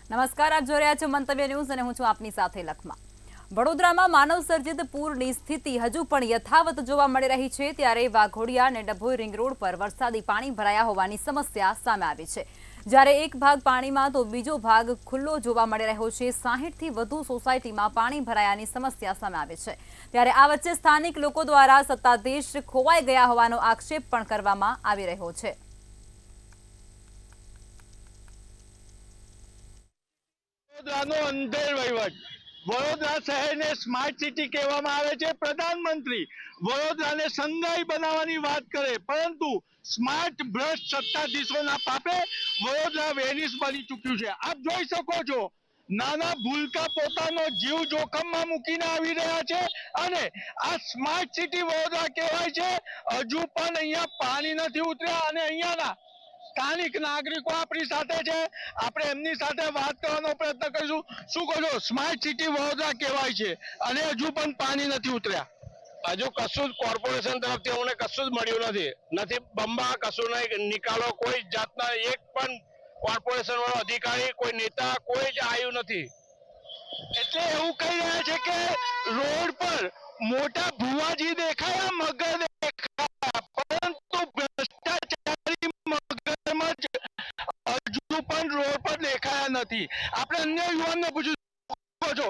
નમસ્કાર, આપ જોઈ રહ્યા છો મંતવ્ય ન્યૂઝ અને હું છું આપની સાથે લખમા। વડોદરામાં માનવ સર્જિત પૂરની સ્થિતિ હજુ પણ યથાવત જોવા મળી રહી છે, ત્યારે વાઘોડિયા અને ડભોઈ રિંગ રોડ પર વરસાદી પાણી ભરાયા હોવાની સમસ્યા સામે આવી છે। જ્યારે એક ભાગ પાણીમાં તો બીજો ભાગ ખુલ્લો જોવા મળી રહ્યો છે। 60 થી વધુ સોસાયટીમાં પાણી ભરાયાની સમસ્યા સામે આવી છે। ત્યારે આ વચ્ચે સ્થાનિક લોકો દ્વારા સત્તાધીશ ખોવાઈ ગયા હોવાનો આક્ષેપ પણ કરવામાં આવી રહ્યો છે। વડોદરા શહેરને સ્માર્ટ સિટી કહેવામાં આવે છે। પ્રધાનમંત્રી વડોદરાને સંઘાઈ બનાવવાની વાત કરે, પરંતુ સ્માર્ટ ભ્રષ્ટ સત્તાધીશોના પાપે વડોદરા વેનિસ બની ચૂક્યું છે। આપ જોઈ શકો છો, નાના ભૂલકા પોતાનો જીવ જોખમમાં મૂકીને આવી રહ્યા છે અને આ સ્માર્ટ સિટી વડોદરા કહેવાય છે। હજુ પણ અહીંયા પાણી નથી ઉતર્યા અને અહીંયાના સ્થાનિક નાગરિકો આપણી સાથે છે, આપણે એમની સાથે વાત કરવાનો પ્રયત્ન કરીશું। શું કહો છો, સ્માર્ટ સિટી વડોદરા કહેવાય છે અને હજુ પણ પાણી નથી ઉતર્યા? હજુ કશું જ કોર્પોરેશન તરફથી અમને કશું જ મળ્યું નથી બંબા કશું નહીં નિકાલો, કોઈ જાતના એક પણ કોર્પોરેશન વાળો અધિકારી, કોઈ નેતા કોઈ જ આવ્યું નથી। એટલે એવું કહી રહ્યા છે કે રોડ પર મોટા ભુવાજી દેખાયા, મગર દેખાયા, પરંતુ ભ્રષ્ટાચારી મગરમચ્છ હજુ પણ રોડ પર દેખાયા નથી। આપણે અન્ય યુવાનને પૂછ્યું છો,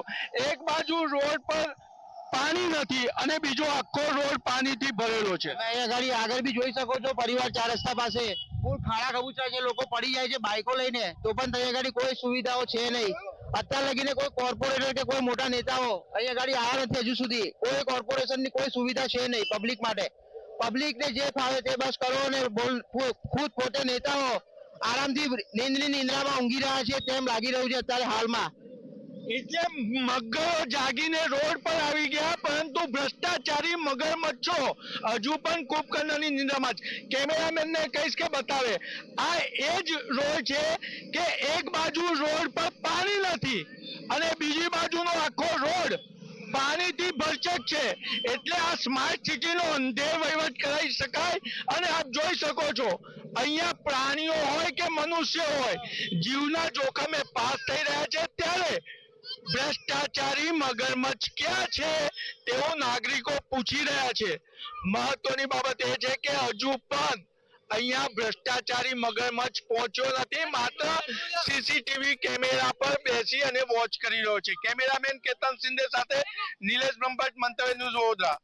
એક બાજુ રોડ પર પાણી નથી અને બીજો આખો રોડ પાણીથી ભરેલો છે। અહીંયા આગળ બી જોઈ શકો છો, પરિવાર 4 રસ્તા પાસે ફૂલ ખાડા કબૂચા છે, લોકો પડી જાય છે બાઈકો લઈને, તો પણ ત્યાં આગળ કોઈ સુવિધાઓ છે નહીં। અત્યાર લગીને કોઈ કોર્પોરેટર કે કોઈ મોટા નેતાઓ અહીંયા આગળ આવ્યા નથી। હજુ સુધી કોઈ કોર્પોરેશનની કોઈ સુવિધા છે નહીં પબ્લિક માટે। પબ્લિકને જે ફાવે તે બસ કરો અને ખુદ પોતે નેતાઓ આરામથી નીંદની નિંદ્રામાં ઊંઘી રહ્યા છે તેમ લાગી રહ્યું છે અત્યારે હાલમાં। એટલે મગરો જાગીને રોડ પર આવી ગયા, પરંતુ ભ્રષ્ટાચારી મગરમચ્છો હજુ પણ કુંભકર્ણની નિંદ્રામાં જ। કેમેરામેનને કહીશ કે બતાવે, આ એ જ રોડ છે કે એક બાજુ રોડ પર પાણી નથી અને બીજી બાજુનો આખો રોડ પાણીથી ભરચક છે। એટલે આ સ્માર્ટ સિટીનો અંધેર વહીવટ કરાવી શકાય। અને આપ જોઈ શકો છો, અહીંયા પ્રાણીઓ હોય કે મનુષ્ય હોય, જીવના જોખમે પાસ થઈ રહ્યા છે, ત્યારે ભ્રષ્ટાચારી મગરમચ્છ ક્યાં છે તેવું નાગરિકો પૂછી રહ્યા છે। મહત્વની બાબત એ છે કે હજુ પણ અહીંયા ભ્રષ્ટાચારી મગરમચ્છ પહોંચ્યો નથી, માત્ર સીસીટીવી કેમેરા પર બેસી અને વોચ કરી રહ્યો છે। કેમેરામેન કેતન સિંધે સાથે નિલેશ બ્રહ્મભટ્ટ, મંતવ્ય ન્યૂઝ, વડોદરા।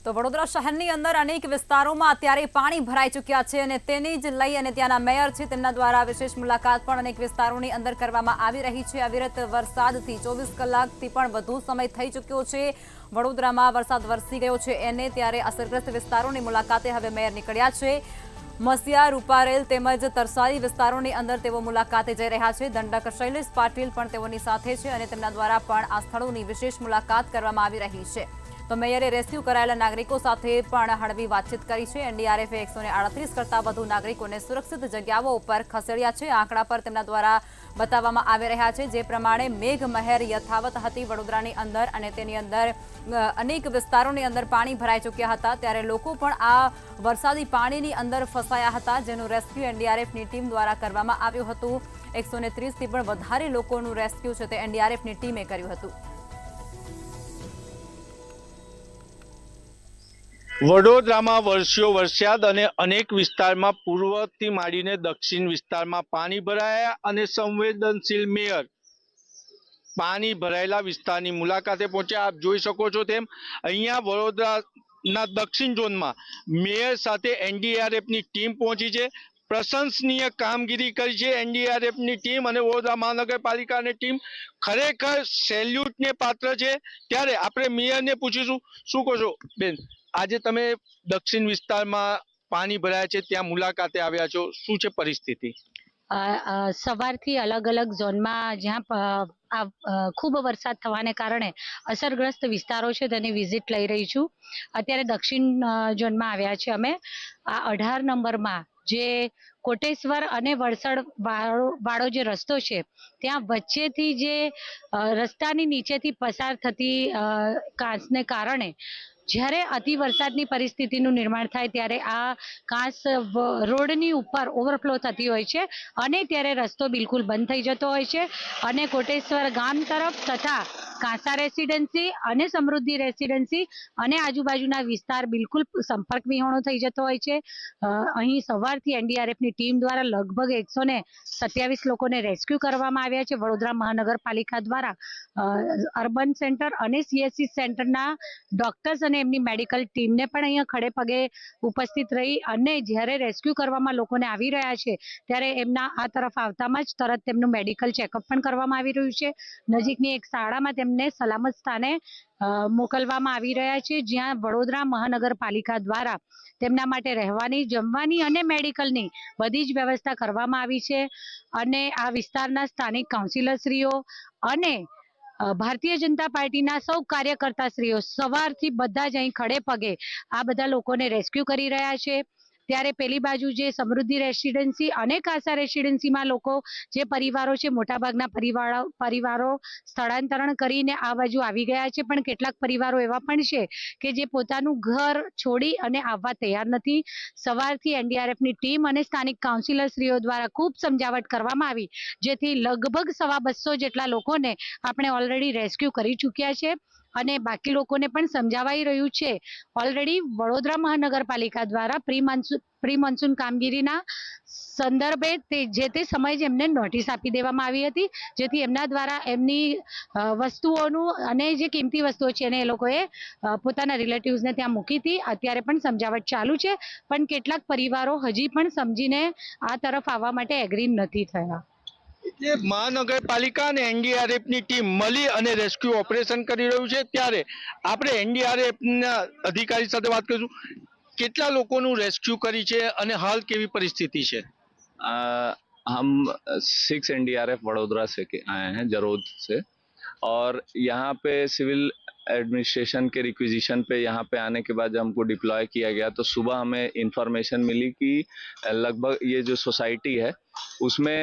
તો વડોદરા શહેરની અંદર અનેક વિસ્તારોમાં અત્યારે પાણી ભરાઈ ચૂક્યા છે અને તેને જ લઈ અને ત્યાંના મેયર છે તેમના દ્વારા વિશેષ મુલાકાત પણ અનેક વિસ્તારોની અંદર કરવામાં આવી રહી છે। અવિરત વરસાદથી 24 કલાકથી પણ વધુ સમય થઈ ચૂક્યો છે। વડોદરામાં વરસાદ વરસી ગયો છે એને ત્યારે અસરગ્રસ્ત વિસ્તારોની મુલાકાતે હવે મેયર નીકળ્યા છે। મસિયા, રૂપારેલ તેમજ તરસારી વિસ્તારોની અંદર તેઓ મુલાકાતે જઈ રહ્યા છે। દંડક શૈલેષ પાટીલ પણ તેઓની સાથે છે અને તેમના દ્વારા પણ આ સ્થળોની વિશેષ મુલાકાત કરવામાં આવી રહી છે। તો મેયરે રેસ્ક્યુ કરાયેલા નાગરિકો સાથે પણ હળવી વાતચીત કરી છે। એનડીઆરએફે 138 કરતાં વધુ નાગરિકોને સુરક્ષિત જગ્યાઓ ઉપર ખસેડ્યા છે। આંકડા પર તેમના દ્વારા બતાવવામાં આવી રહ્યા છે, જે પ્રમાણે મેઘમહેર યથાવત હતી વડોદરાની અંદર અને તેની અંદર અનેક વિસ્તારોની અંદર પાણી ભરાઈ ચૂક્યા હતા, ત્યારે લોકો પણ આ વરસાદી પાણીની અંદર ફસાયા હતા, જેનું રેસ્ક્યુ એનડીઆરએફની ટીમ દ્વારા કરવામાં આવ્યું હતું। 130 થી પણ વધારે લોકોનું રેસ્ક્યુ છે તે એનડીઆરએફની ટીમે કર્યું હતું। વડોદરામાં વરસ્યો વરસાદ અને અનેક વિસ્તારમાં પૂર્વથી માંડીને દક્ષિણ વિસ્તારમાં પાણી ભરાયા અને સંવેદનશીલ મેયર પાણી ભરાયેલા વિસ્તારની મુલાકાતે પહોંચ્યા। આપ જોઈ શકો છો તેમ અહીંયા વડોદરાના દક્ષિણ ઝોનમાં મેયર સાથે એનડીઆરએફની ટીમ પહોંચી છે। પ્રશંસનીય કામગીરી કરી છે એનડીઆરએફની ટીમ અને વડોદરા મહાનગરપાલિકાની ટીમ, ખરેખર સેલ્યુટને પાત્ર છે। ત્યારે આપણે મેયરને પૂછીશું, શું કહો છો બેન, આજે તમે દક્ષિણ વિસ્તારમાં પાણી ભરાયા છે ત્યાં મુલાકાતે આવ્યા છો, શું છે પરિસ્થિતિ? સવારથી અલગ અલગ ઝોનમાં જ્યાં ખૂબ વરસાદ થવાને કારણે અસરગ્રસ્ત વિસ્તારો છે તેની વિઝિટ લઈ રહી છું। અત્યારે દક્ષિણ ઝોનમાં આવ્યા છે અમે। આ 18 નંબરમાં જે કોટેશ્વર અને વડસર વાળો જે રસ્તો છે ત્યાં વચ્ચેથી જે રસ્તાની નીચેથી પસાર થતી કાંસને કારણે જ્યારે અતિ વરસાદની પરિસ્થિતિનું નિર્માણ થાય ત્યારે આ કાંસ રોડની ઉપર ઓવરફ્લો થતી હોય છે અને ત્યારે રસ્તો બિલકુલ બંધ થઈ જતો હોય છે અને કોટેશ્વર ગામ તરફ તથા કાંસા રેસિડેન્સી અને સમૃદ્ધિ રેસિડેન્સી અને આજુબાજુના વિસ્તાર બિલકુલ સંપર્ક વિહોણો થઈ જતો હોય છે. અહીં સવારથી એનડીઆરએફની ટીમ દ્વારા લગભગ 127 લોકોને રેસ્ક્યુ કરવામાં આવ્યા છે. વડોદરા મહાનગરપાલિકા દ્વારા અર્બન સેન્ટર અને સીએસસી સેન્ટરના ડોક્ટર્સ અને એમની મેડિકલ ટીમને પણ અહીંયા ખડે પગે ઉપસ્થિત રહી અને જ્યારે રેસ્ક્યુ કરવામાં લોકોને આવી રહ્યા છે ત્યારે એમના આ તરફ આવતામાં જ તરત તેમનું મેડિકલ ચેકઅપ પણ કરવામાં આવી રહ્યું છે. નજીકની એક શાળામાં તેમને સલામત સ્થાને મોકલવામાં આવી રહ્યા છે, જ્યાં વડોદરા મહાનગરપાલિકા દ્વારા તેમના માટે રહેવાની, જમવાની અને મેડિકલની બધી જ વ્યવસ્થા કરવામાં આવી છે. અને આ વિસ્તારના સ્થાનિક કાઉન્સિલરશ્રીઓ અને ભારતીય જનતા પાર્ટીના સૌ કાર્યકર્તાશ્રીઓ સવારથી બધા જ અહીં ખડે પગે આ બધા લોકોને રેસ્ક્યુ કરી રહ્યા છે. ત્યારે પેલી બાજુ જે સમૃદ્ધિ રેસિડેન્સી અને કાંસા રેસિડેન્સીમાં લોકો જે પરિવારો છે, મોટાભાગના પરિવારો સ્થળાંતરણ કરીને આ બાજુ આવી ગયા છે, પણ કેટલાક પરિવારો એવા પણ છે કે જે પોતાનું ઘર છોડી અને આવવા તૈયાર નથી. સવારથી એનડીઆરએફની ટીમ અને સ્થાનિક કાઉન્સિલરશ્રીઓ દ્વારા ખૂબ સમજાવટ કરવામાં આવી, જેથી લગભગ 250 જેટલા લોકોને આપણે ઓલરેડી રેસ્ક્યુ કરી ચૂક્યા છે અને બાકી લોકોને પણ સમજાવાઈ રહ્યું છે. ઓલરેડી વડોદરા મહાનગરપાલિકા દ્વારા પ્રી મોન્સૂન કામગીરીના સંદર્ભે તે સમયે જ એમને નોટિસ આપી દેવામાં આવી હતી, જેથી એમના દ્વારા એમની વસ્તુઓનું અને જે કિંમતી વસ્તુઓ છે એને એ લોકોએ પોતાના રિલેટિવ્સને ત્યાં મૂકી હતી. અત્યારે પણ સમજાવટ ચાલુ છે, પણ કેટલાક પરિવારો હજી પણ સમજીને આ તરફ આવવા માટે એગ્રી નથી થયા. એટલે મહાનગરપાલિકા અને એનડીઆરએફ ની ટીમ મળી અને રેસ્ક્યુ ઓપરેશન કરી રહ્યું છે. ત્યારે આપણે એનડીઆરએફ ના અધિકારી સાથે વાત કરીશું. કેટલા લોકોનું રેસ્ક્યુ કરી છે અને હાલ કેવી પરિસ્થિતિ છે? हम 6 एनडीआरएफ वडोदरा से आए हैं, जरोद से, और यहाँ पे सिविल एडमिनिस्ट्रेशन के रिक्विजिशन पे यहाँ पे आने के बाद हमको डिप्लॉय किया गया. तो सुबह हमें इंफॉर्मेशन मिली कि लगभग ये जो सोसाइटी है उसमें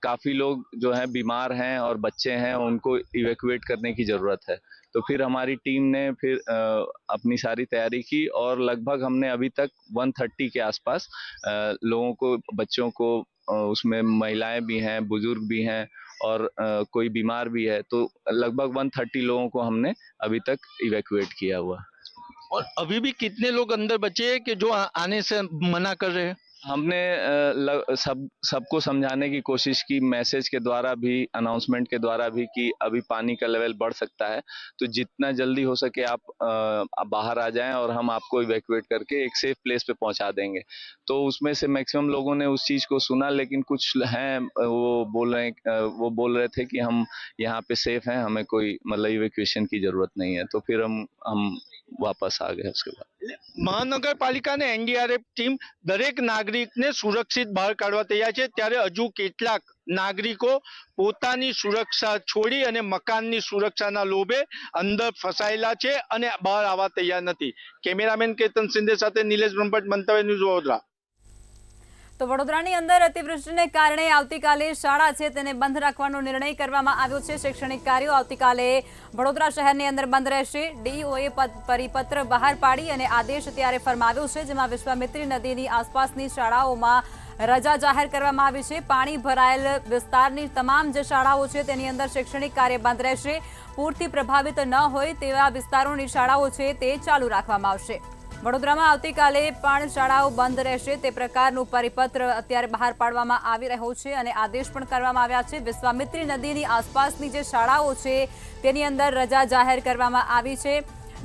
काफ़ी लोग जो हैं बीमार हैं और बच्चे हैं, उनको इवैक्यूएट करने की ज़रूरत है. तो फिर हमारी टीम ने फिर अपनी सारी तैयारी की और लगभग हमने अभी तक 130 के आसपास लोगों को, बच्चों को, उसमें महिलाएं भी हैं, बुजुर्ग भी हैं और कोई बीमार भी है, तो लगभग 130 लोगों को हमने अभी तक इवैक्यूएट किया हुआ. और अभी भी कितने लोग अंदर बचे हैं कि जो आने से मना कर रहे हैं? हमने सबको समझाने की कोशिश की, मैसेज के द्वारा भी, अनाउंसमेंट के द्वारा भी, कि अभी पानी का लेवल बढ़ सकता है, तो जितना जल्दी हो सके आप बाहर आ जाएं और हम आपको इवैक्यूएट करके एक सेफ प्लेस पे पहुंचा देंगे. तो उसमें से मैक्सिमम लोगों ने उस चीज़ को सुना, लेकिन कुछ हैं वो बोल रहे थे कि हम यहाँ पे सेफ हैं, हमें कोई मतलब इवैक्यूएशन की जरूरत नहीं है. तो फिर हम वापस आ गए. उसके बाद મહાનગરપાલિકા અને એનડીઆરએફ ટીમ દરેક નાગરિકને સુરક્ષિત બહાર કાઢવા તૈયાર છે. ત્યારે હજુ કેટલાક નાગરિકો પોતાની સુરક્ષા છોડી અને મકાનની સુરક્ષાના લોભે અંદર ફસાયેલા છે અને બહાર આવવા તૈયાર નથી. કેમેરામેન કેતન સિંધે સાથે નિલેશ બ્રહ્મભટ્ટ, મંતવ્ય ન્યૂઝ, વડોદરા. તો વડોદરાની અંદર અતિવૃષ્ટિને કારણે આવતીકાલે શાળા છે તેને બંધ રાખવાનો નિર્ણય કરવામાં આવ્યો છે. શૈક્ષણિક કાર્યો આવતીકાલે વડોદરા શહેરની અંદર બંધ રહેશે. ડીઈઓએ પરિપત્ર બહાર પાડી અને આદેશ ત્યારે ફરમાવ્યો છે, જેમાં વિશ્વામિત્રી નદીની આસપાસની શાળાઓમાં રજા જાહેર કરવામાં આવી છે. પાણી ભરાયેલ વિસ્તારની તમામ જે શાળાઓ છે તેની અંદર શૈક્ષણિક કાર્ય બંધ રહેશે. પૂરથી પ્રભાવિત ન હોય તેવા વિસ્તારોની શાળાઓ છે તે ચાલુ રાખવામાં આવશે. વડોદરામાં આવતીકાલે પણ શાળાઓ બંધ રહેશે તે પ્રકારનું પરિપત્ર અત્યારે બહાર પાડવામાં આવી રહ્યો છે અને આદેશ પણ કરવામાં આવ્યા છે. વિશ્વામિત્રી નદીની આસપાસની જે શાળાઓ છે તેની અંદર રજા જાહેર કરવામાં આવી છે.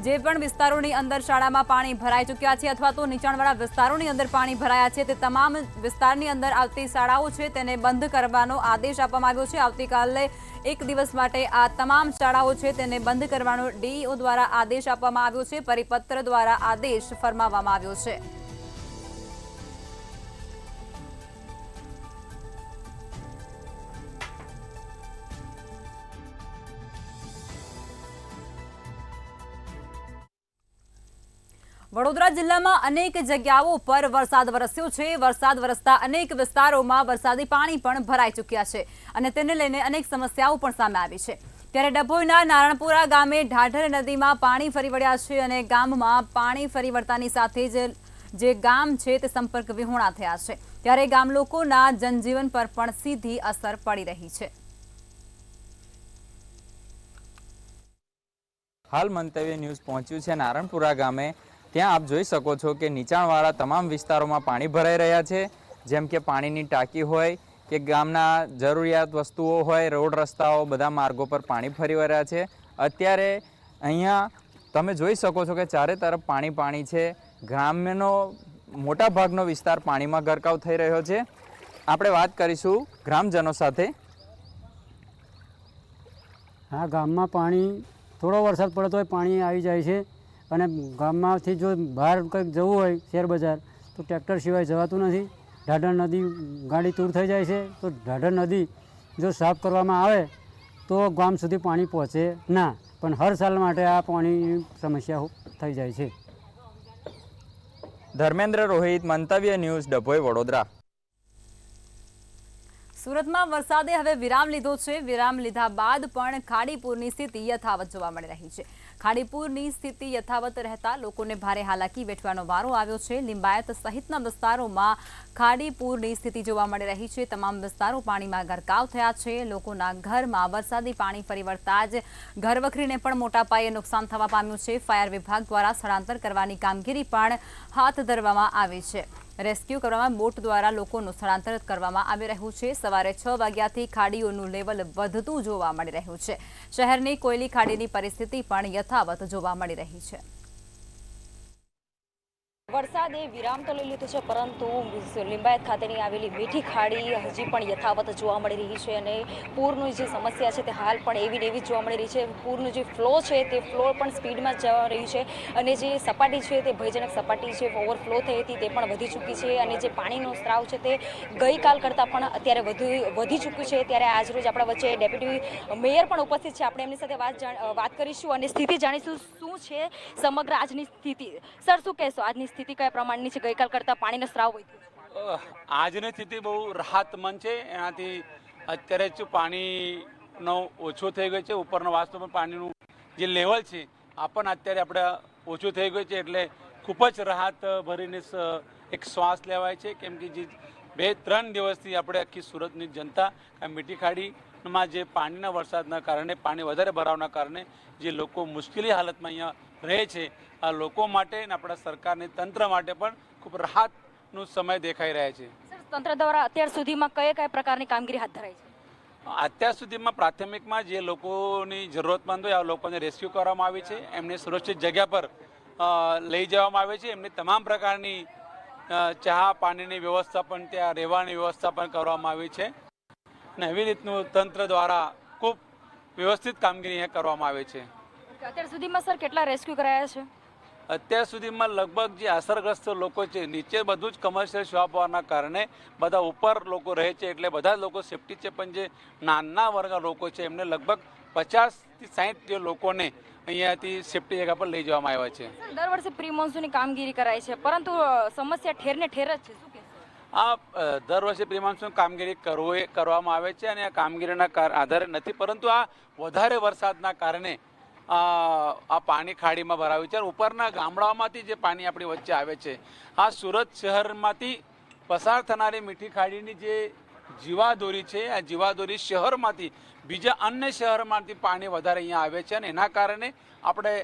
જે પણ વિસ્તારોની અંદર શાળામાં પાણી ભરાઈ ચૂક્યા છે અથવા તો નીચાણવાળા વિસ્તારોની અંદર પાણી ભરાયા છે તે તમામ વિસ્તારની અંદર આવતી શાળાઓ છે તેને બંધ કરવાનો આદેશ આપવામાં આવ્યો છે. આવતીકાલે એક દિવસ માટે આ તમામ શાળાઓ છે તેને બંધ કરવાનો ડીઈઓ દ્વારા આદેશ આપવામાં આવ્યો છે. પરિપત્ર દ્વારા આદેશ ફરમાવવામાં આવ્યો છે. વડોદરા જિલ્લામાં અનેક જગ્યાઓ પર વરસાદ વરસ્યો છે. વરસાદ વરસતા અનેક વિસ્તારોમાં વરસાદી પાણી પણ ભરાઈ ચૂક્યા છે અને તેને લઈને અનેક સમસ્યાઓ પણ સામે આવી છે. ત્યારે ડભોઈના નારણપુરા ગામે ઢાઢર નદીમાં પાણી ફરી વળ્યા છે અને ગામમાં પાણી ફરી વળતાની સાથે જ જે ગામ છે તે સંપર્ક વિહોણા થયા છે। ત્યારે ગામ લોકોના જનજીવન પર પણ સીધી અસર પડી રહી છે। હાલ મંતવ્ય ન્યૂઝ પહોંચ્યું છે નારણપુરા ગામે। ત્યાં આપ જોઈ શકો છો કે નીચાણવાળા તમામ વિસ્તારોમાં પાણી ભરાઈ રહ્યા છે, જેમ કે પાણીની ટાંકી હોય કે ગામના જરૂરિયાત વસ્તુઓ હોય, રોડ રસ્તાઓ, બધા માર્ગો પર પાણી ફરી વળ્યા છે। અત્યારે અહીંયા તમે જોઈ શકો છો કે ચારે તરફ પાણી છે। ગ્રામ્યનો મોટા ભાગનો વિસ્તાર પાણીમાં ગરકાવ થઈ રહ્યો છે। આપણે વાત કરીશું ગ્રામજનો સાથે। હા, ગામમાં પાણી થોડો વરસાદ પડે તો પાણી આવી જાય છે અને ગામમાંથી જો બહાર કંઈક જવું હોય શેર બજાર તો ટ્રેક્ટર સિવાય જવાતું નથી। ઢાઢર નદી ગાડી તૂર થઈ જાય છે, તો ઢાઢર નદી જો સાફ કરવામાં આવે તો ગામ સુધી પાણી પહોંચે ના, પણ હર સાલ માટે આ પાણીની સમસ્યા થઈ જાય છે। ધર્મેન્દ્ર રોહિત, મંતવ્ય ન્યૂઝ, ડભોઈ, વડોદરા। સુરતમાં વરસાદે હવે વિરામ લીધો છે। વિરામ લીધા બાદ પણ ખાડીપુરની સ્થિતિ યથાવત જોવા મળી રહી છે। ખાડીપુરની સ્થિતિ યથાવત રહેતા લોકોને ભારે હાલાકી વેઠવાનો વારો આવ્યો છે। લિંબાયત સહિતના વિસ્તારોમાં ખાડીપુરની સ્થિતિ જોવા મળી રહી છે। તમામ વિસ્તારો પાણીમાં ગરકાવ થયા છે। લોકોના ઘરમાં વરસાદી પાણી ફરી વળતા જ ઘરવખરીને પણ મોટા પાયે નુકસાન થવા પામ્યું છે। ફાયર વિભાગ દ્વારા સ્થળાંતર કરવાની કામગીરી પણ હાથ ધરવામાં આવી છે। રેસ્ક્યુ કરવામાં બોટ દ્વારા લોકોનું સ્થળાંતર કરવામાં આવી રહ્યું છે। સવારે 6 વાગ્યાથી ખાડીઓનું લેવલ વધતું જોવા મળી રહ્યું છે। શહેરની કોયલી ખાડીની પરિસ્થિતિ પણ યથાવત જોવા મળી રહી છે। વરસાદે વિરામ તો લઈ લીધો છે, પરંતુ લિંબાયત ખાતેની આવેલી મીઠી ખાડી હજી પણ યથાવત જોવા મળી રહી છે અને પૂરની જે સમસ્યા છે તે હાલ પણ એવી ને એવી જોવા મળી રહી છે। પૂરનું જે ફ્લો છે તે ફ્લો પણ સ્પીડમાં જવા રહ્યું છે અને જે સપાટી છે તે ભયજનક સપાટી છે, ઓવરફ્લો થઈ હતી તે પણ વધી ચૂકી છે અને જે પાણીનો સ્ત્રાવ છે તે ગઈકાલ કરતાં પણ અત્યારે વધી ચૂક્યું છે। ત્યારે આજરોજ આપણા વચ્ચે ડેપ્યુટી મેયર પણ ઉપસ્થિત છે। આપણે એમની સાથે વાત કરીશું અને સ્થિતિ જાણીશું શું છે સમગ્ર આજની સ્થિતિ। સર, શું કહેશો, આજની સ્થિતિ કયા પ્રમાણની છે? ગઈકાલ કરતાં પાણીનો સ્ત્રાવ વધ્યો? આજની સ્થિતિ બહુ રાહતમંદ છે। એનાથી અત્યારે જ પાણીનો ઓછું થઈ ગયું છે। ઉપરના વાસ્તવમાં પાણીનું જે લેવલ છે આ પણ અત્યારે આપણે ઓછું થઈ ગયું છે, એટલે ખૂબ જ રાહત ભરીને એક શ્વાસ લેવાય છે। કેમ કે જે 2-3 દિવસથી આપણે આખી સુરતની જનતા મીઠી ખાડીમાં જે પાણીના વરસાદના કારણે, પાણી વધારે ભરાવાના કારણે જે લોકો મુશ્કેલી હાલતમાં અહીંયા રહે છે, આ લોકો માટે અને આપણા સરકારની તંત્ર માટે પણ ખૂબ રાહતનો સમય દેખાઈ રહ્યા છે। તંત્ર દ્વારા અત્યાર સુધીમાં કયા પ્રકારની કામગીરી હાથ ધરાઈ છે? અત્યાર સુધીમાં પ્રાથમિકમાં જે લોકોની જરૂરતમંદ હોય આ લોકોને રેસ્ક્યુ કરવામાં આવી છે। એમને સુરક્ષિત જગ્યા પર લઈ જવામાં આવે છે। એમની તમામ પ્રકારની ચા પાણીની વ્યવસ્થા પણ, ત્યાં રહેવાની વ્યવસ્થા પણ કરવામાં આવી છે અને એવી રીતનું તંત્ર દ્વારા ખૂબ વ્યવસ્થિત કામગીરી અહીંયા કરવામાં આવે છે। અત્યાર સુધીમાં સર કેટલા રેસ્ક્યુ કરાયા છે? અત્યાર સુધીમાં લગભગ જે અસરગ્રસ્ત લોકો છે, નીચે બધું જ કમર્શિયલ શોપ હોવાના કારણે બધા ઉપર લોકો રહે છે, એટલે બધા લોકો સેફટી છે, પણ જે નાના વર્ગના લોકો છે એમને લગભગ 50થી 60 જે લોકોને અહીંયાથી સેફટી જગ્યા પર લઈ જવામાં આવ્યા છે। દર વર્ષે પ્રી મોન્સૂનની કામગીરી કરાય છે, પરંતુ સમસ્યા ઠેર ને ઠેર જ છે, શું કહેશો? આ દર વર્ષે પ્રી મોન્સૂન કામગીરી કરવામાં આવે છે અને આ કામગીરીના આધારે નથી, પરંતુ આ વધારે વરસાદના કારણે આ પાણી ખાડીમાં ભરાયું છે। ઉપરના ગામડાઓમાંથી જે પાણી આપણી વચ્ચે આવે છે, આ સુરત શહેરમાંથી પસાર થનારી મીઠી ખાડીની જે જીવાદોરી છે, આ જીવાદોરી શહેરમાંથી બીજા અન્ય શહેરમાંથી પાણી વધારે અહીંયા આવે છે અને એના કારણે આપણે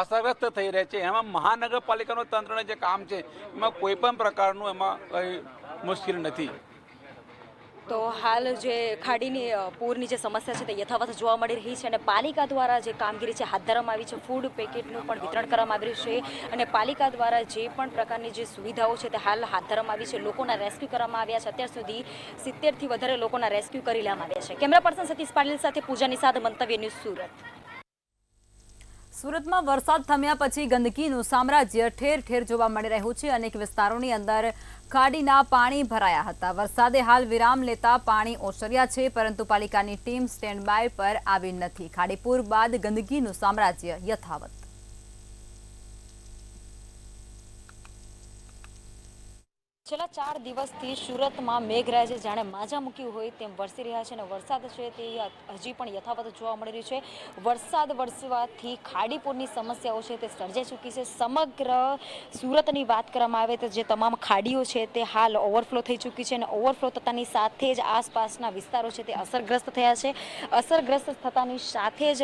અસરગ્રસ્ત થઈ રહે છે। એમાં મહાનગરપાલિકાનું તંત્રનું જે કામ છે એમાં કોઈ પણ પ્રકારનું એમાં કંઈ મુશ્કેલી નથી। તો હાલ જે ખાડીની પૂરની જે સમસ્યા છે તે યથાવત જોવા મળી રહી છે અને પાલિકા દ્વારા જે કામગીરી છે હાથ ધરવામાં આવી છે। ફૂડ પેકેટનું પણ વિતરણ કરવામાં આવી રહ્યું છે અને પાલિકા દ્વારા જે પણ પ્રકારની જે સુવિધાઓ છે તે હાલ હાથ ધરવામાં આવી છે। લોકોના રેસ્ક્યુ કરવામાં આવ્યા છે। અત્યાર સુધી 70થી વધારે લોકોના રેસ્ક્યુ કરી લેવામાં આવ્યા છે। કેમેરા પર્સન સતીશ પાટીલ સાથે પૂજા નિષાદ, મંતવ્ય ન્યૂઝ, સુરત। સુરતમાં વરસાદ થમ્યા પછી ગંદકીનું સામ્રાજ્ય ઠેર ઠેર જોવા મળી રહ્યું છે। અનેક વિસ્તારોની અંદર ખાડીના પાણી ભરાયા હતા। વરસાદે હાલ વિરામ લેતા પાણી ઓસર્યા છે, પરંતુ પાલિકાની ટીમ સ્ટેન્ડ બાય પર આવી નથી। ખાડીપુર બાદ ગંદકીનું સામ્રાજ્ય યથાવત। છેલ્લા 4 દિવસથી સુરતમાં મેઘરાજે જાણે માજા મૂક્યું હોય તેમ વરસી રહ્યા છે અને વરસાદ છે તે હજી પણ યથાવત જોવા મળી રહ્યું છે. વરસાદ વરસવાથી ખાડીપુરની સમસ્યાઓ છે તે સર્જાઈ ચૂકી છે. સમગ્ર સુરતની વાત કરવામાં આવે તો જે તમામ ખાડીઓ છે તે હાલ ઓવરફ્લો થઈ ચૂકી છે અને ઓવરફ્લો થતાની સાથે જ આસપાસના વિસ્તારો છે તે અસરગ્રસ્ત થયા છે. અસરગ્રસ્ત થતાની સાથે જ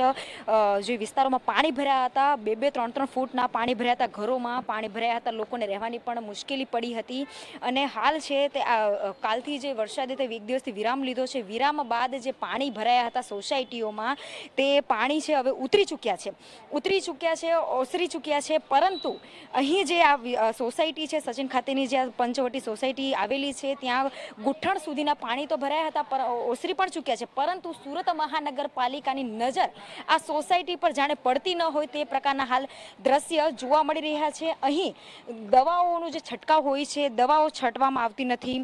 જે વિસ્તારોમાં પાણી ભર્યા હતા, 2-3 ફૂટના પાણી ભર્યા હતા, ઘરોમાં પાણી ભર્યા હતા, લોકોને રહેવાની પણ મુશ્કેલી પડી હતી. અને હાલ છે તે કાલથી જે વરસાદે તે એક દિવસથી વિરામ લીધો છે. વિરામ બાદ જે પાણી ભરાયા હતા સોસાયટીઓમાં તે પાણી છે હવે ઉતરી ચૂક્યા છે, ઓસરી ચૂક્યા છે. પરંતુ અહીં જે આ સોસાયટી છે સચિન ખાતેની જે પંચવટી સોસાયટી આવેલી છે ત્યાં ગુઠ્ઠણ સુધીના પાણી તો ભરાયા હતા પણ ઓસરી પણ ચૂક્યા છે. પરંતુ સુરત મહાનગરપાલિકાની નજર આ સોસાયટી પર જાણે પડતી ન હોય તે પ્રકારના હાલ દ્રશ્ય જોવા મળી રહ્યા છે. અહીં દવાઓનો જે છંટકાવ હોય છે, દવાઓ છંટવામાં આવતી નથી.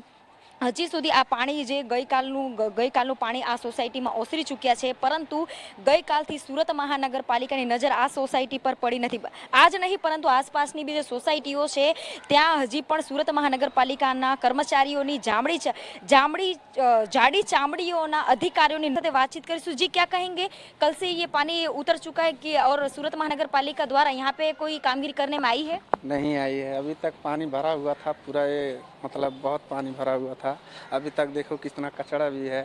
હજી સુધી આ પાણી જે ગઈકાલનું પાણી આ સોસાયટીમાં ઓસરી ચૂક્યા છે. પરંતુ ગઈકાલથી સુરત મહાનગરપાલિકાની નજર આ સોસાયટી પર પડી નથી. આ જ નહીં પરંતુ આસપાસની બી જે સોસાયટીઓ છે ત્યાં હજી પણ સુરત મહાનગરપાલિકાના કર્મચારીઓની જાડી ચામડીઓના અધિકારીઓની સાથે વાતચીત કરીશું. जी क्या कहेंगे, कल से ये पानी उतर चुका है कि और सूरत महानगरपालिका द्वारा यहाँ पे कोई कामगिरी करने में आई है? नहीं आई है, अभी तक पानी भरा हुआ था पूरा, ये मतलब बहुत पानी भरा हुआ था. अभी तक देखो कितना कचरा भी है,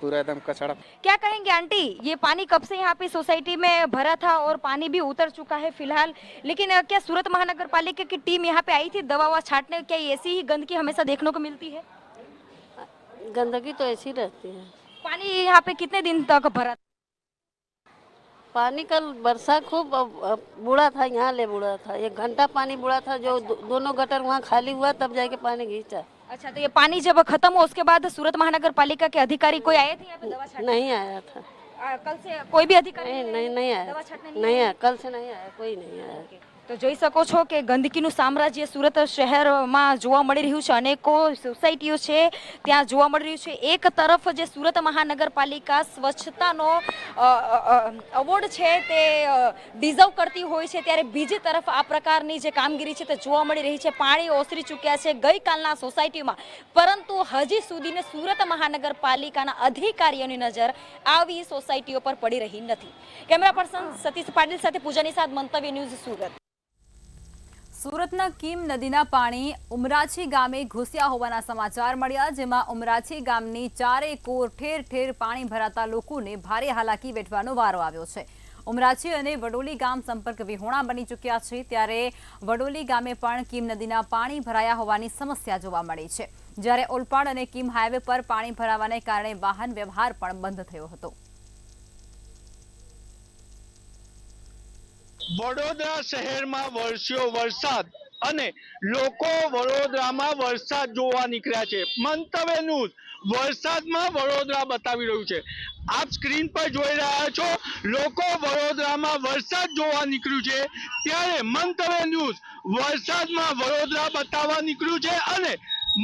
पूरा एकदम कचरा. क्या कहेंगे आंटी, ये पानी कब से यहाँ पे सोसाइटी में भरा था और पानी भी उतर चुका है फिलहाल, लेकिन क्या सूरत महानगरपालिका की टीम यहाँ पे आई थी दवा ववा छाटने? क्या ऐसी ही गंदगी हमेशा देखने को मिलती है? गंदगी तो ऐसी रहती है. पानी यहाँ पे कितने दिन तक भरा? पानी कल बरसा खूब बूढ़ा था, यहाँ ले बूढ़ा था, 1 घंटा पानी बूढ़ा था. जो दोनों गटर वहाँ खाली हुआ तब जाके पानी घींचा. अच्छा, तो ये पानी जब खत्म हुआ उसके बाद सूरत महानगरपालिका के अधिकारी कोई आए थे यहाँ पे दवा छाटने? नहीं आया था. कल से कोई भी अधिकारी नहीं आया. दवा छाटने नहीं आया, कल से नहीं आया, कोई नहीं आया. તો જોઈ શકો છો કે ગંદકીનું સામ્રાજ્ય સુરત શહેરમાં જોવા મળી રહ્યું છે. અનેકો સોસાયટીઓ છે ત્યાં જોવા મળી રહ્યું છે. એક તરફ જે સુરત મહાનગરપાલિકા સ્વચ્છતાનો એવોર્ડ છે તે ડિઝર્વ કરતી હોય છે, ત્યારે બીજી તરફ આ પ્રકારની જે કામગીરી છે તે જોવા મળી રહી છે. પાણી ઓસરી ચૂક્યા છે ગઈકાલના સોસાયટીમાં, પરંતુ હજી સુધીને સુરત મહાનગરપાલિકાના અધિકારીઓની નજર આવી સોસાયટીઓ પર પડી રહી નથી. કેમેરા પર્સન સતીશ પાટીલ સાથે પૂજાની સાથ, મંતવ્ય ન્યૂઝ, સુરત. સુરતના કીમ નદીના પાણી ઉમરાછી ગામે ઘૂસ્યા હોવાના સમાચાર મળ્યા, જેમાં ઉમરાછી ગામની ચારે કોર ઠેર ઠેર પાણી ભરાતા લોકોને ભારે હાલાકી વેઠવાનો વારો આવ્યો છે. ઉમરાછી અને વડોલી ગામ સંપર્ક વિહોણા બની ચૂક્યા છે, ત્યારે વડોલી ગામે પણ કીમ નદીના પાણી ભરાયા હોવાની સમસ્યા જોવા મળી છે. જ્યારે ઓલપાડ અને કીમ હાઈવે પર પાણી ભરાવાને કારણે વાહન વ્યવહાર પણ બંધ થયો હતો. વડોદરા શહેરમાં વરસ્યો વરસાદ અને લોકો વડોદરામાં વરસાદ જોવા નીકળ્યા છે. મંતવ્ય ન્યૂઝ વરસાદમાં વડોદરા બતાવી રહ્યું છે. આપ સ્ક્રીન પર જોઈ રહ્યા છો, લોકો વડોદરામાં વરસાદ જોવા નીકળ્યું છે, ત્યારે મંતવ્ય ન્યૂઝ વરસાદમાં વડોદરા બતાવવા નીકળ્યું છે. અને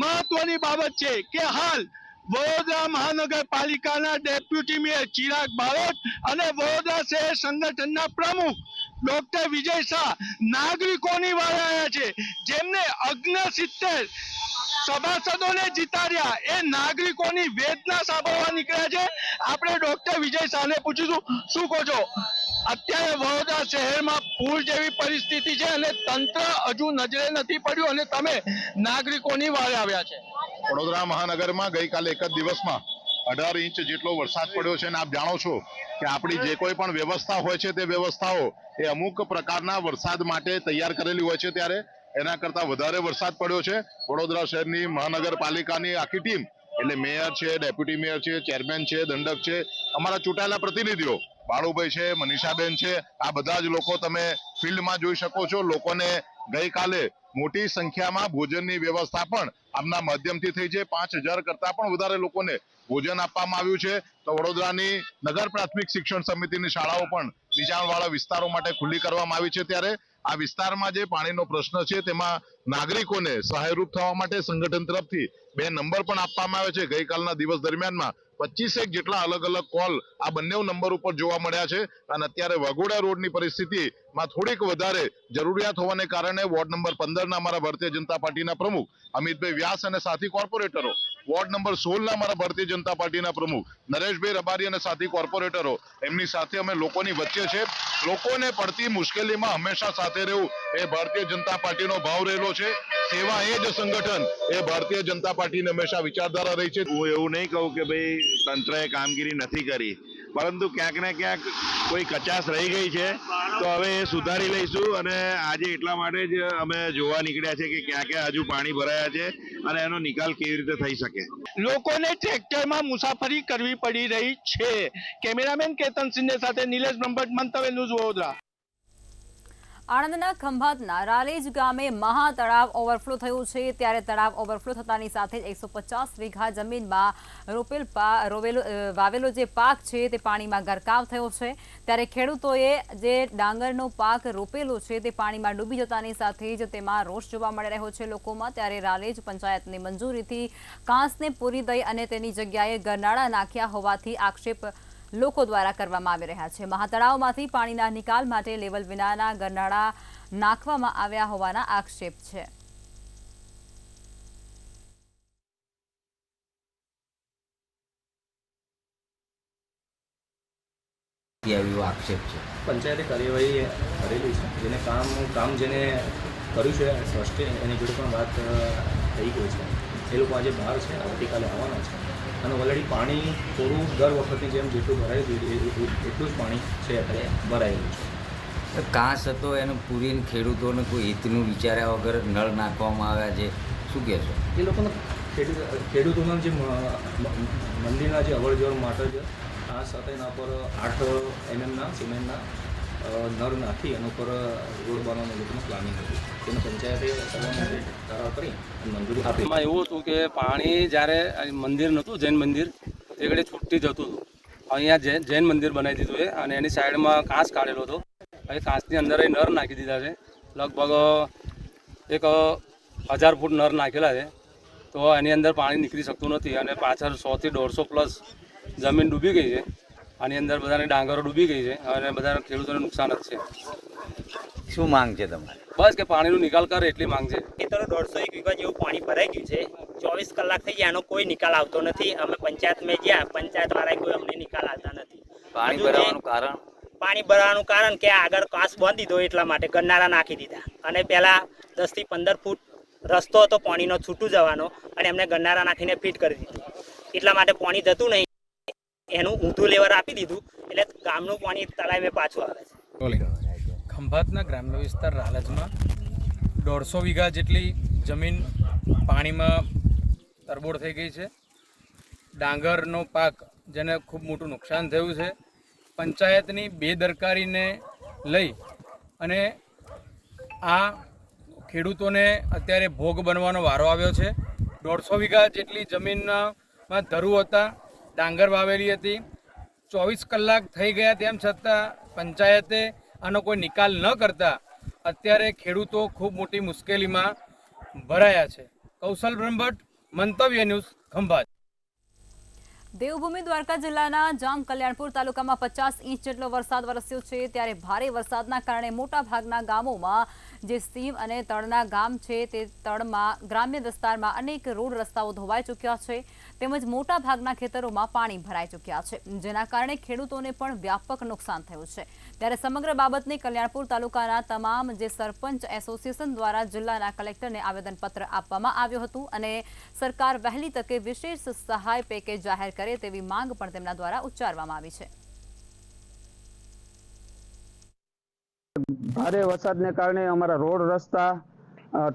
મહત્વની બાબત છે કે હાલ વડોદરા મહાનગરપાલિકાના ડેપ્યુટી મેયર ચિરાગ બારોટ અને વડોદરા શહેર સંગઠનના પ્રમુખ ડોક્ટર વિજય શાહ નાગરિકોની વારે આવ્યા છે, જેમને 69 સભાસદોને જીતાડ્યા એ નાગરિકોની વેદના સાંભળવા નીકળ્યા છે. આપણે ડોક્ટર વિજય શાહને પૂછીશું, શું કહો છો? અત્યારે વડોદરા શહેરમાં પૂર જેવી પરિસ્થિતિ છે અને તંત્ર હજુ નજરે નથી પડ્યું અને તમે નાગરિકોની વારે આવ્યા છે. વડોદરા મહાનગરમાં ગઈકાલે એક જ દિવસમાં 18 ઇંચ જેટલો વરસાદ પડ્યો છે અને આપ જાણો છો કે આપણી જે કોઈ પણ વ્યવસ્થા હોય છે તે વ્યવસ્થાઓ એ અમુક પ્રકારના વરસાદ માટે તૈયાર કરેલી હોય છે, ત્યારે એના કરતાં વધારે વરસાદ પડ્યો છે. વડોદરા શહેરની મહાનગરપાલિકાની આખી ટીમ, એટલે મેયર છે, ડેપ્યુટી મેયર છે, ચેરમેન છે, દંડક છે, અમારા ચૂંટાયેલા પ્રતિનિધિઓ બાળુભાઈ છે, મનીષાબેન છે, આ બધા જ લોકો તમે ફિલ્ડમાં જોઈ શકો છો. લોકોને ગઈકાલે મોટી સંખ્યામાં ભોજનની વ્યવસ્થા પણ આમના માધ્યમથી થઈ છે. 5000 કરતાં પણ વધારે લોકોને ભોજન આપવામાં આવ્યું છે. તો વડોદરાની નગર પ્રાથમિક શિક્ષણ સમિતિની શાળાઓ પણ નીચાણવાળા વિસ્તારો માટે ખુલ્લી કરવામાં આવી છે, ત્યારે આ વિસ્તારમાં જે પાણીનો પ્રશ્ન છે તેમાં નાગરિકોને સહાયરૂપ થવા માટે સંગઠન તરફથી 2 નંબર પણ આપવામાં આવે છે. ગઈકાલના દિવસ દરમિયાનમાં 25 જેટલા અલગ અલગ કોલ આ બંને નંબર ઉપર જોવા મળ્યા છે અને અત્યારે વાઘોડા રોડની પરિસ્થિતિમાં થોડીક વધારે જરૂરિયાત હોવાને કારણે વોર્ડ નંબર 15ના અમારા ભારતીય જનતા પાર્ટીના પ્રમુખ અમિતભાઈ વ્યાસ અને સાથી કોર્પોરેટરો, વોર્ડ નંબર 16ના અમારા ભારતીય જનતા પાર્ટીના પ્રમુખ નરેશભાઈ રબારી અને સાથી કોર્પોરેટરો, એમની સાથે અમે લોકોની વચ્ચે છે. લોકોને પડતી મુશ્કેલીમાં હંમેશા સાથે રહેવું એ ભારતીય જનતા પાર્ટીનો ભાવ રહેલો છે. સેવા એ જ સંગઠન એ ભારતીય જનતા પાર્ટીની હંમેશા વિચારધારા રહી છે. હું એવું નહીં કહું કે ભાઈ તંત્રએ કામગીરી નથી કરી, પરંતુ ક્યાંક ને ક્યાંક કોઈ કચાશ રહી ગઈ છે, તો હવે એ સુધારી લઈશું. અને આજે એટલા માટે જ અમે જોવા નીકળ્યા છે કે ક્યાં ક્યાં હજુ પાણી ભરાયા છે અને એનો નિકાલ કેવી રીતે થઈ શકે. લોકોને ટ્રેક્ટરમાં મુસાફરી કરવી પડી રહી છે. કેમેરામેન કેતન સિંધે સાથે નિલેશ બ્રહ્મભટ્ટ, મંતવ્ય ન્યૂઝ, વડોદરા. આણંદના ખંભાતના રાલેજ ગામે મહા તળાવ ઓવરફ્લો થયું છે. ત્યારે તળાવ ઓવરફ્લો થતાની સાથે જ 150 વીઘા જમીનમાં વાવેલો જે પાક છે તે પાણીમાં ગરકાવ થયો છે. ત્યારે ખેડૂતોએ જે ડાંગરનો પાક રોપેલો છે તે પાણીમાં ડૂબી જતાની સાથે જ તેમાં રોષ જોવા મળી રહ્યો છે લોકોમાં. ત્યારે રાલેજ પંચાયતની મંજૂરીથી કાંસને પૂરી દઈ અને તેની જગ્યાએ ગરનાળા નાખ્યા હોવાથી આક્ષેપ લોકો દ્વારા કરવામાં આવી રહ્યા છે. મહાતળાવમાંથી પાણીના નિકાલ માટે લેવલ વિનાના ગરનાળા નાખવામાં આવ્યા હોવાના આક્ષેપ છે. આક્ષેપ છે. પંચાયતે કાર્યવાહી કરેલી છે. જેને કામ જેને કર્યું છે ટ્રસ્ટે એની જોડે પણ વાત થઈ ગઈ છે. એ લોકો આજે બહાર છે, આવતીકાલે આવવાના છે. અને ઓલરેડી પાણી થોડું દર વખતની જેમ જેટલું ભરાયું એટલું જ પાણી છે અત્યારે ભરાયેલું છે. કાંસ હતો એનું પૂરીને ખેડૂતોને કોઈ હિતનું વિચાર્યા વગર નળ નાખવામાં આવ્યા છે, શું કહેશો? એ લોકોને ખેડૂતોના જે મંદિરના જે અવર જવર માટે છે આ સાથે એના પર 8 mm સિમેન્ટના નળ નાખી એના ઉપર રોડ બનાવવાનું લોકોનું પ્લાનિંગ હતું. તેને પંચાયતે કરાર કરી અને મંજૂરી આપી. એમાં એવું હતું કે પાણી જ્યારે મંદિર નહોતું, જૈન મંદિર, તે ઘડે છૂટતી જતું હતું. અહીંયા જૈન મંદિર બનાવી દીધું છે અને એની સાઈડમાં કાંસ કાઢેલો હતો. એ કાંસની અંદર એ નર નાખી દીધા છે. લગભગ એક 1000 ફૂટ નર નાખેલા છે. તો એની અંદર પાણી નીકળી શકતું નથી અને પાછળ 100 થી 150 પ્લસ જમીન ડૂબી ગઈ છે. આની અંદર બધાની ડાંગરો ડૂબી ગઈ છે અને બધા ખેડૂતોને નુકસાન જ છે. શું માંગ છે તમારી? બસ કે પાણીનો નિકાલ કરે એટલી માંગ છે. ખેતરો 150 વીઘા જેવું પાણી ભરાઈ ગયું છે. 24 કલાક થઈ ગયા, એનો કોઈ નિકાલ આવતો નથી. અમે પંચાયતમાં ગયા, પંચાયતવાળાએ કોઈ અમને નિકાલ આવતા નથી. પાણી ભરાવાનું કારણ? પાણી ભરાવાનું કારણ કે આગળ કાંસ બાંધી દીધો એટલા માટે ગરનાળા નાખી દીધા. અને પહેલા 10 થી 15 ફૂટ રસ્તો હતો પાણીનો છૂટું જવાનો અને એમને ગરનાળા નાખીને ફિટ કરી દીધું. એટલા માટે પાણી જતું નહીં, એનું ઊંધું લેવર આપી દીધું એટલે ગામનું પાણી તળાવે પાછું આવે છે. ખંભાતના ગ્રામ્ય વિસ્તાર રાલજમાં 150 વીઘા જેટલી જમીન પાણીમાં તરબોળ થઈ ગઈ છે. ડાંગરનો પાક જેને ખૂબ મોટું નુકસાન થયું છે. પંચાયતની બેદરકારીને લઈ અને આ ખેડૂતોને અત્યારે ભોગ બનવાનો વારો આવ્યો છે. 150 વીઘા જેટલી જમીનમાં ધરું હતા, ડાંગર વાવેલી હતી. 24 કલાક થઈ ગયા તેમ છતાં પંચાયતે આનો કોઈ નિકાલ ન કરતા અત્યારે ખેડૂતો ખૂબ મોટી મુશ્કેલીમાં ભરાયા છે. કૌશલ બ્રહ્મભટ્ટ, મંતવ્ય ન્યૂઝ, ખંભાત. દેવભૂમિ દ્વારકા જિલ્લાના જામ કલ્યાણપુર તાલુકામાં 50 ઇંચ જેટલો વરસાદ વરસ્યો છે. ત્યારે ભારે વરસાદના કારણે મોટા ભાગના ગામોમાં જે સીમ અને તળના ગામ છે તે તળમાં ગ્રામ્ય વિસ્તારમાં અનેક રોડ રસ્તાઓ ધોવાઈ ચૂક્યા છે. તેમજ મોટા ભાગના ખેતરોમાં પાણી ભરાઈ ચૂક્યા છે, જેના કારણે ખેડૂતોને પણ વ્યાપક નુકસાન થયું છે. ત્યારે સમગ્ર બાબતને કલ્યાણપુર તાલુકાના તમામ જે સરપંચ એસોસિએશન દ્વારા જિલ્લાના કલેક્ટરને આવેદનપત્ર આપવામાં આવ્યું હતું અને સરકાર વહેલી તકે વિશેષ સહાય પેકેજ જાહેર કરે તેવી માંગ પણ તેમના દ્વારા ઉચ્ચારવામાં આવી છે. ભારે વરસાદને કારણે અમારા રોડ રસ્તા,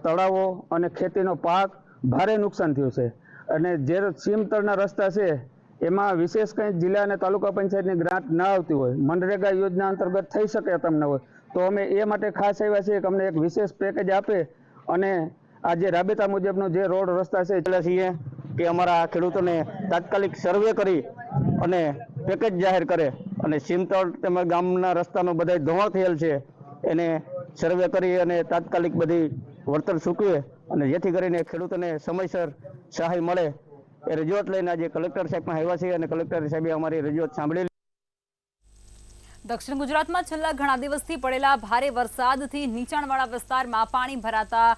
તળાવો અને ખેતીનો પાક ભારે નુકસાન થયું છે. અને જે સીમતળના રસ્તા છે એમાં વિશેષ કંઈ જિલ્લા અને તાલુકા પંચાયતની ગ્રાન્ટ ના આવતી હોય, મનરેગા યોજના અંતર્ગત થઈ શકે તમને હોય તો અમે એ માટે ખાસ આવ્યા છીએ કે અમને એક વિશેષ પેકેજ આપે અને આ જે રાબેતા મુજબનો જે રોડ રસ્તા છે એટલે છીએ કે અમારા ખેડૂતોને તાત્કાલિક સર્વે કરી અને પેકેજ જાહેર કરે અને સીમતળ તેમજ ગામના રસ્તાનો બધા ધોવાણ થયેલ છે એને સર્વે કરી અને તાત્કાલિક બધી વળતર ચૂકવે અને જેથી કરીને ખેડૂતોને સમયસર સહાય મળે એ રજૂઆત લઈને આજે કલેક્ટર સાહેબ પણ આવ્યા છે અને કલેક્ટર સાહેબે અમારી રજૂઆત સાંભળેલી. દક્ષિણ ગુજરાતમાં છેલ્લા ઘણા દિવસથી પડેલા ભારે વરસાદથી નીચાણવાળા વિસ્તારમાં પાણી ભરાતા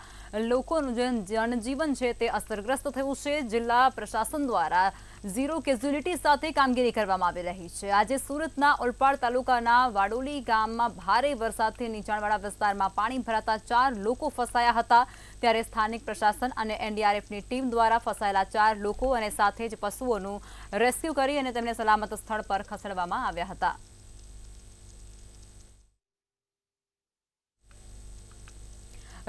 લોકોનું જનજીવન છે તે અસરગ્રસ્ત થયું છે. જિલ્લા પ્રશાસન દ્વારા ઝીરો કેઝ્યુલિટી સાથે કામગીરી કરવામાં આવી રહી છે. આજે સુરતના ઓલપાડ તાલુકાના વાડોલી ગામમાં ભારે વરસાદથી નીચાણવાળા વિસ્તારમાં પાણી ભરાતા 4 લોકો ફસાયા હતા. ત્યારે સ્થાનિક પ્રશાસન અને એનડીઆરએફની ટીમ દ્વારા ફસાયેલા 4 લોકો અને સાથે જ પશુઓનું રેસ્ક્યુ કરી અને તેમને સલામત સ્થળ પર ખસેડવામાં આવ્યા હતા.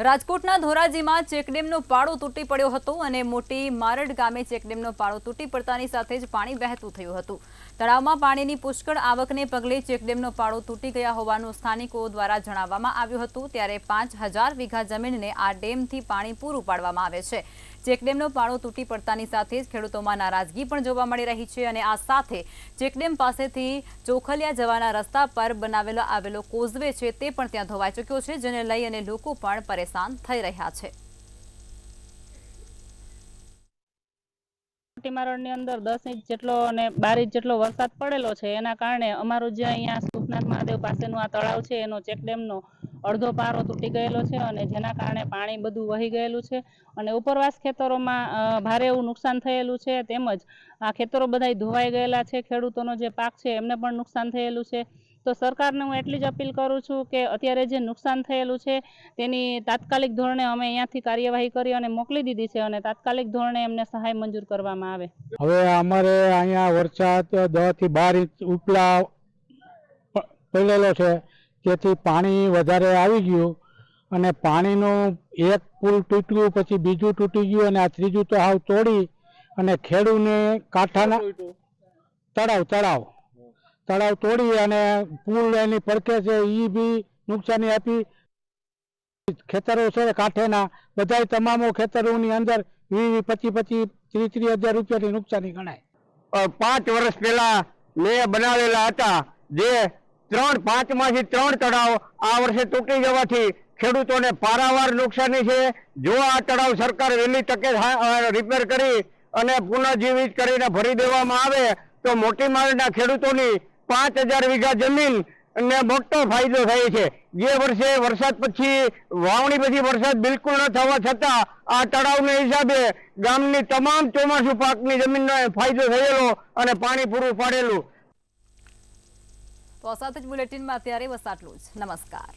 રાજકોટના ધોરાજીમાં ચેકડેમનો પાળો તૂટી પડ્યો હતો અને મોટી મારડ ગામે ચેકડેમનો પાળો તૂટી પડતાની સાથે જ પાણી વહેતું થયું હતું. તળાવમાં પાણીની પુષ્કળ આવકને પગલે ચેકડેમનો પાળો તૂટી ગયા હોવાનું સ્થાનિકો દ્વારા જણાવવામાં આવ્યું હતું. ત્યારે 5000 વીઘા જમીનને આ ડેમથી પાણી પૂરું પાડવામાં આવે છે. ચેકડેમનો પાળો તૂટી પડતાની સાથે જ ખેડૂતોમાં નારાજગી પણ જોવા મળી રહી છે અને આ સાથે ચેકડેમ પાસેથી ચોખલિયા જવાના રસ્તા પર આવેલો કોઝવે છે તે પણ ત્યાં ધોવાઈ ચૂક્યો છે, જેને લઈ અને લોકો પણ પરેશાન થઈ રહ્યા છે. મારડની અંદર 10 ઇંચ જેટલો અને 12 ઇંચ જેટલો વરસાદ પડેલો છે. એના કારણે અમારું જે અહીંયા સુખનાથ મહાદેવ પાસેનું આ તળાવ છે એનો ચેકડેમનો અડધો પારો તૂટી ગયેલો છે અને જેના કારણે પાણી બધું વહી ગયેલું છે અને ઉપરવાસ ખેતરોમાં ભારે એવું નુકસાન થયેલું છે. તેમજ આ ખેતરો બધાય ધોવાઈ ગયેલા છે. ખેડૂતોનો જે પાક છે એમને પણ નુકસાન થયેલું છે. તો સરકારને હું એટલી જ અપીલ કરું છું કે અત્યારે જે નુકસાન થયેલું છે તેની તાત્કાલિક ધોરણે અમે અહીંયાથી કાર્યવાહી કરી અને મોકલી દીધી છે અને તાત્કાલિક ધોરણે એમને સહાય મંજૂર કરવામાં આવે. હવે અમારે અહીંયા વરસાદ 10 થી 12 ઇંચ ઉપલા પડેલો છે, તેથી પાણી વધારે આવી ગયું અને પાણીનું એક પુલ તૂટ્યું, પછી બીજું તૂટી ગયું અને આ ત્રીજું તો હાવ તોડી અને ખેડૂને કાંઠાના તળાવ તોડી અને પુલ એની પડખે છે એ બી નુકસાની આપી. ખેતરો છે કાંઠેના બધા તમામો ખેતરોની અંદર 20-25-30 હજાર રૂપિયાની નુકસાની ગણાય. 5 વર્ષ પહેલા મેં બનાવેલા હતા, જે 5 માંથી 3 તળાવ આ વર્ષે તૂટી જવાથી ખેડૂતોને પારાવાર નુકસાની છે. જો આ તળાવ સરકાર વહેલી તકે રિપેર કરી અને પુનઃજીવિત કરીને ભરી દેવામાં આવે તો મોટી માળના ખેડૂતોની 5000 વીઘા જમીન ને મોટો ફાયદો થાય છે. જે વર્ષે વરસાદ પછી વાવણી પછી વરસાદ બિલકુલ ન થવા છતાં આ તળાવના હિસાબે ગામની તમામ ચોમાસુ પાકની જમીનનો ફાયદો થયેલો અને પાણી પૂરું પાડેલું. તો આ સાથે જ બુલેટિનમાં અત્યારે બસ આટલું જ. નમસ્કાર.